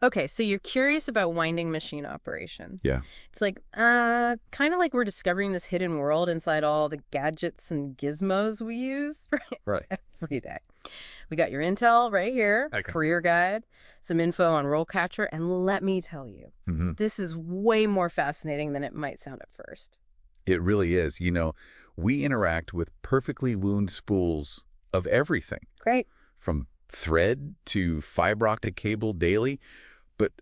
Okay, so you're curious about winding machine operation. Yeah. It's like, kind of like we're discovering this hidden world inside all the gadgets and gizmos we use Right. every day. We got your intel right here, Okay. career guide, some info on RoleCatcher, and let me tell you, this is way more fascinating than it might sound at first. It really is. We interact with perfectly wound spools of everything, Great. from thread to fiber optic cable daily, but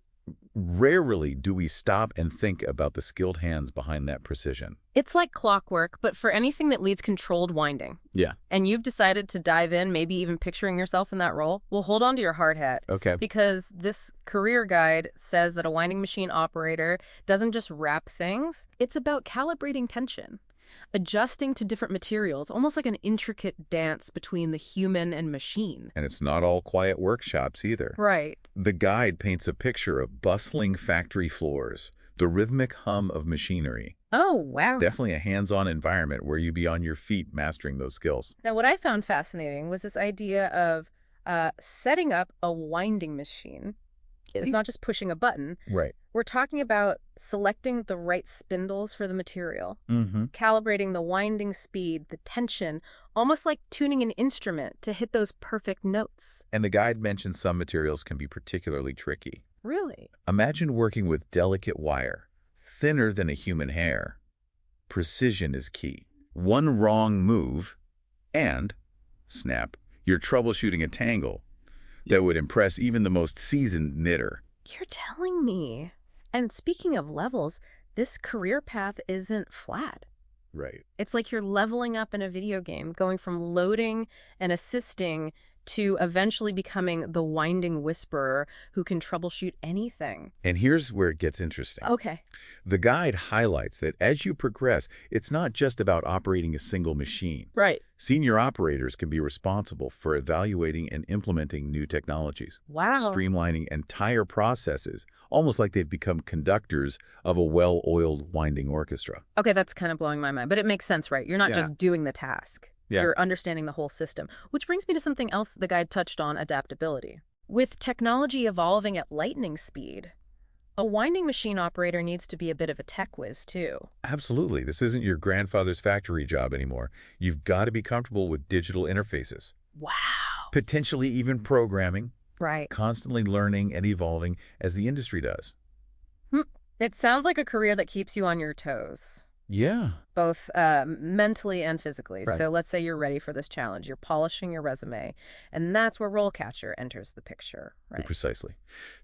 rarely do we stop and think about the skilled hands behind that precision. It's like clockwork, but for anything that needs controlled winding. Yeah. And you've decided to dive in, maybe even picturing yourself in that role, well, hold on to your hard hat. Okay. Because this career guide says that a winding machine operator doesn't just wrap things, it's about calibrating tension, adjusting to different materials, almost like an intricate dance between the human and machine. And it's not all quiet workshops either. Right. The guide paints a picture of bustling factory floors, the rhythmic hum of machinery. Oh, wow. Definitely a hands-on environment where you be on your feet mastering those skills. Now, what I found fascinating was this idea of setting up a winding machine. It's not just pushing a button. Right. We're talking about selecting the right spindles for the material, calibrating the winding speed, the tension, almost like tuning an instrument to hit those perfect notes. And the guide mentions some materials can be particularly tricky. Really? Imagine working with delicate wire, thinner than a human hair. Precision is key. One wrong move, and, snap, you're troubleshooting a tangle that would impress even the most seasoned knitter. You're telling me. And speaking of levels, this career path isn't flat. Right. It's like you're leveling up in a video game, going from loading and assisting to eventually becoming the winding whisperer who can troubleshoot anything. And here's where it gets interesting. Okay. The guide highlights that as you progress, it's not just about operating a single machine. Right. Senior operators can be responsible for evaluating and implementing new technologies, Wow. streamlining entire processes, almost like they've become conductors of a well-oiled winding orchestra. Okay, that's kind of blowing my mind, but it makes sense, right? You're not just doing the task. Yeah. You're understanding the whole system, which brings me to something else the guide touched on, adaptability. With technology evolving at lightning speed, a winding machine operator needs to be a bit of a tech whiz, too. Absolutely. This isn't your grandfather's factory job anymore. You've got to be comfortable with digital interfaces. Wow. Potentially even programming, Right. constantly learning and evolving as the industry does. It sounds like a career that keeps you on your toes, Yeah. both mentally and physically. Right. So let's say you're ready for this challenge. You're polishing your resume, and that's where RoleCatcher enters the picture, right? Precisely.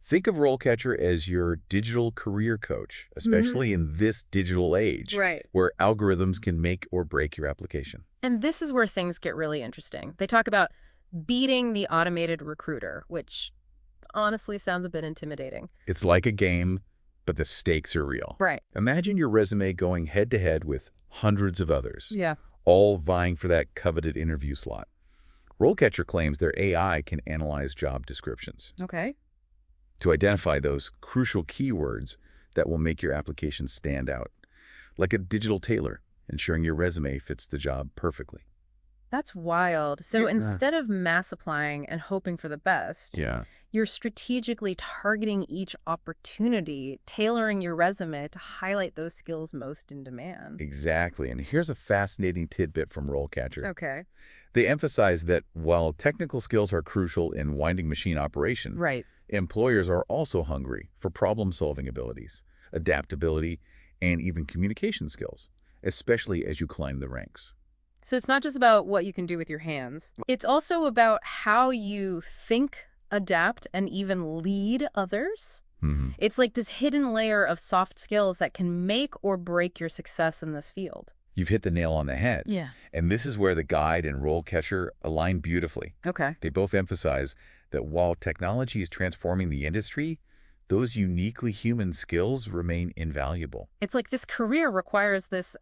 Think of RoleCatcher as your digital career coach, especially in this digital age, Right. where algorithms can make or break your application. And this is where things get really interesting. They talk about beating the automated recruiter, which honestly sounds a bit intimidating. It's like a game, but the stakes are real. Right. Imagine your resume going head-to-head with hundreds of others, Yeah. all vying for that coveted interview slot. RoleCatcher claims their AI can analyze job descriptions Okay. to identify those crucial keywords that will make your application stand out, like a digital tailor, ensuring your resume fits the job perfectly. That's wild. So Yeah. instead of mass applying and hoping for the best, Yeah. you're strategically targeting each opportunity, tailoring your resume to highlight those skills most in demand. Exactly. And here's a fascinating tidbit from RoleCatcher. Okay. They emphasize that while technical skills are crucial in winding machine operation, Right. employers are also hungry for problem-solving abilities, adaptability, and even communication skills, especially as you climb the ranks. So it's not just about what you can do with your hands. It's also about how you think, adapt, and even lead others. It's like this hidden layer of soft skills that can make or break your success in this field. You've hit the nail on the head. Yeah. And this is where the guide and RoleCatcher align beautifully. Okay. They both emphasize that while technology is transforming the industry, those uniquely human skills remain invaluable. It's like this career requires this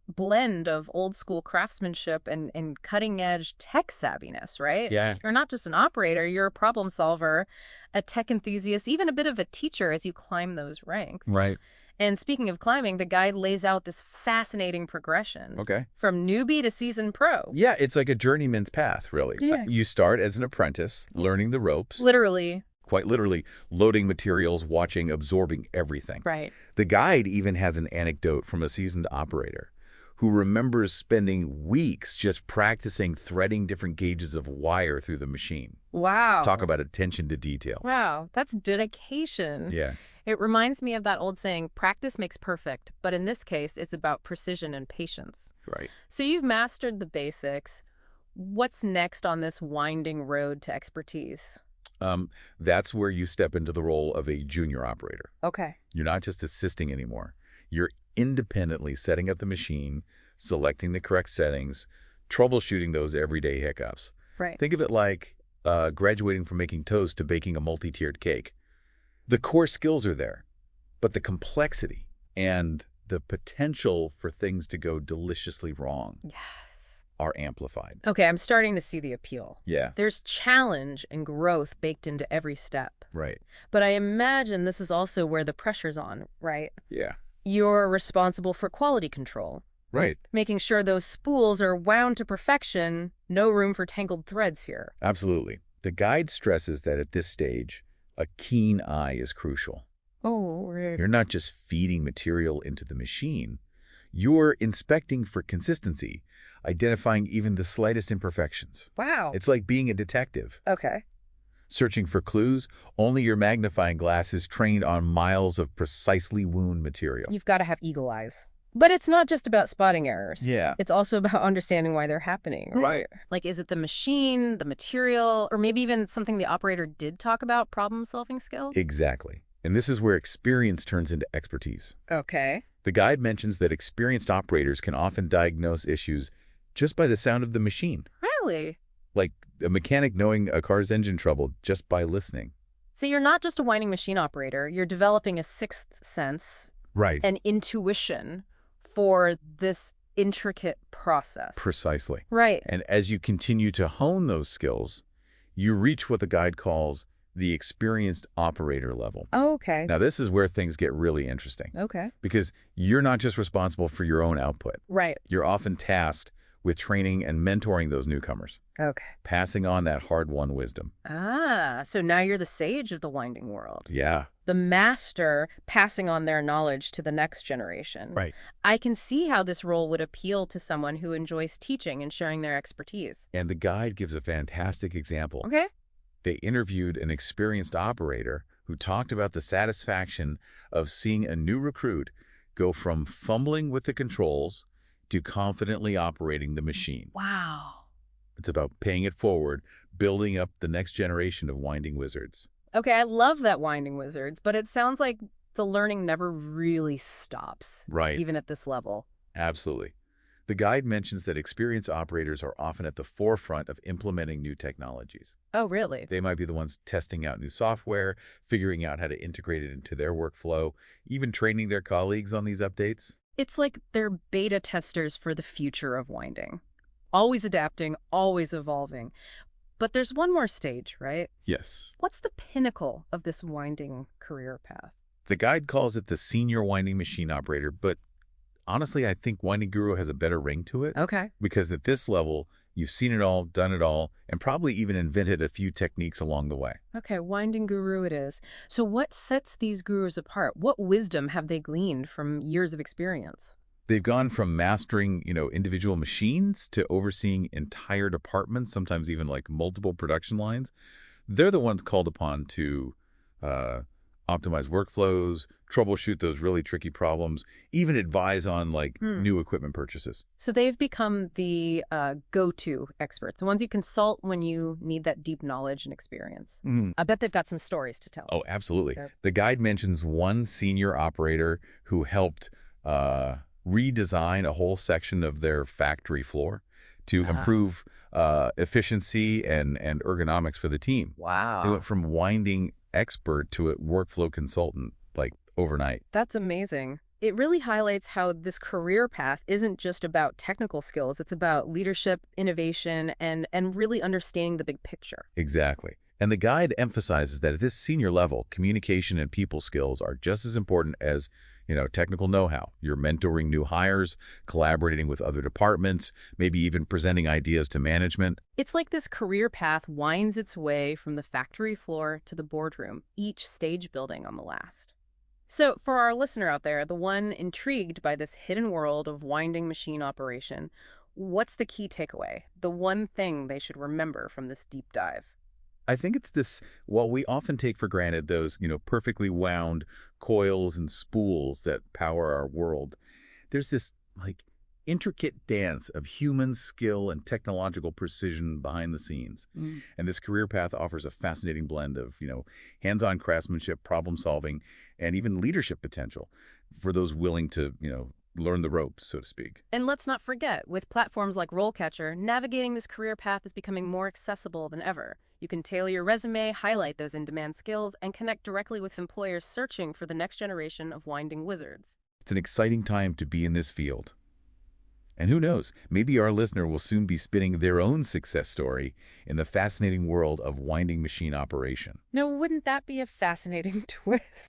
blend of old school craftsmanship and cutting edge tech savviness, right? Yeah. You're not just an operator, you're a problem solver, a tech enthusiast, even a bit of a teacher as you climb those ranks. Right. And speaking of climbing, the guide lays out this fascinating progression. Okay. From newbie to seasoned pro. Yeah, it's like a journeyman's path, really. Yeah. You start as an apprentice, learning the ropes. Literally. quite literally loading materials, watching, absorbing everything. Right. The guide even has an anecdote from a seasoned operator who remembers spending weeks just practicing threading different gauges of wire through the machine. Wow. Talk about attention to detail. Wow, that's dedication. Yeah. It reminds me of that old saying, practice makes perfect, but in this case, it's about precision and patience. Right. So you've mastered the basics. What's next on this winding road to expertise? That's where you step into the role of a junior operator. Okay. You're not just assisting anymore. You're independently setting up the machine, selecting the correct settings, troubleshooting those everyday hiccups. Right. Think of it like graduating from making toast to baking a multi-tiered cake. The core skills are there, but the complexity and the potential for things to go deliciously wrong are amplified. Okay, I'm starting to see the appeal. Yeah. There's challenge and growth baked into every step. Right. But I imagine this is also where the pressure's on, right? Yeah. You're responsible for quality control. Right. Making sure those spools are wound to perfection, no room for tangled threads here. Absolutely. The guide stresses that at this stage, a keen eye is crucial. Oh, right. You're not just feeding material into the machine. You're inspecting for consistency, identifying even the slightest imperfections. Wow. It's like being a detective. Okay. Searching for clues, only your magnifying glass is trained on miles of precisely wound material. You've got to have eagle eyes. But it's not just about spotting errors. Yeah. It's also about understanding why they're happening. Right. Like, is it the machine, the material, or maybe even something the operator did talk about, problem-solving skills? Exactly. And this is where experience turns into expertise. Okay. The guide mentions that experienced operators can often diagnose issues just by the sound of the machine. Really? Like a mechanic knowing a car's engine trouble just by listening. So you're not just a winding machine operator, you're developing a sixth sense Right. and intuition for this intricate process. Precisely. Right. And as you continue to hone those skills, you reach what the guide calls the experienced operator level. Oh, okay. Now, this is where things get really interesting. Okay. Because you're not just responsible for your own output. Right. You're often tasked with training and mentoring those newcomers, Okay. passing on that hard-won wisdom. Ah, so now you're the sage of the winding world. Yeah. The master passing on their knowledge to the next generation. Right. I can see how this role would appeal to someone who enjoys teaching and sharing their expertise. And the guide gives a fantastic example. Okay. They interviewed an experienced operator who talked about the satisfaction of seeing a new recruit go from fumbling with the controls to confidently operating the machine. Wow. It's about paying it forward, building up the next generation of winding wizards. Okay, I love that winding wizards, but it sounds like the learning never really stops. Right. Even at this level. Absolutely. The guide mentions that experienced operators are often at the forefront of implementing new technologies. Oh, really? They might be the ones testing out new software, figuring out how to integrate it into their workflow, even training their colleagues on these updates. It's like they're beta testers for the future of winding. Always adapting, always evolving. But there's one more stage, right? Yes. What's the pinnacle of this winding career path? The guide calls it the senior winding machine operator, but honestly, I think Winding Guru has a better ring to it. Okay. Because at this level, you've seen it all, done it all, and probably even invented a few techniques along the way. Okay, winding guru it is. So what sets these gurus apart? What wisdom have they gleaned from years of experience? They've gone from mastering, individual machines to overseeing entire departments, sometimes even like multiple production lines. They're the ones called upon to optimize workflows, troubleshoot those really tricky problems, even advise on new equipment purchases. So they've become the go-to experts, the ones you consult when you need that deep knowledge and experience. I bet they've got some stories to tell. Oh, absolutely. Yep. The guide mentions one senior operator who helped redesign a whole section of their factory floor to improve efficiency and ergonomics for the team. Wow. They went from winding expert to a workflow consultant, overnight. That's amazing. It really highlights how this career path isn't just about technical skills. It's about leadership, innovation, and really understanding the big picture. Exactly. And the guide emphasizes that at this senior level, communication and people skills are just as important as, technical know-how. You're mentoring new hires, collaborating with other departments, maybe even presenting ideas to management. It's like this career path winds its way from the factory floor to the boardroom, each stage building on the last. So for our listener out there, the one intrigued by this hidden world of winding machine operation, what's the key takeaway? The one thing they should remember from this deep dive? I think it's this, while we often take for granted those, perfectly wound coils and spools that power our world, there's this, intricate dance of human skill and technological precision behind the scenes. And this career path offers a fascinating blend of, hands-on craftsmanship, problem solving, and even leadership potential for those willing to, learn the ropes, so to speak. And let's not forget, with platforms like RoleCatcher, navigating this career path is becoming more accessible than ever. You can tailor your resume, highlight those in-demand skills, and connect directly with employers searching for the next generation of winding wizards. It's an exciting time to be in this field. And who knows, maybe our listener will soon be spinning their own success story in the fascinating world of winding machine operation. Now, wouldn't that be a fascinating twist?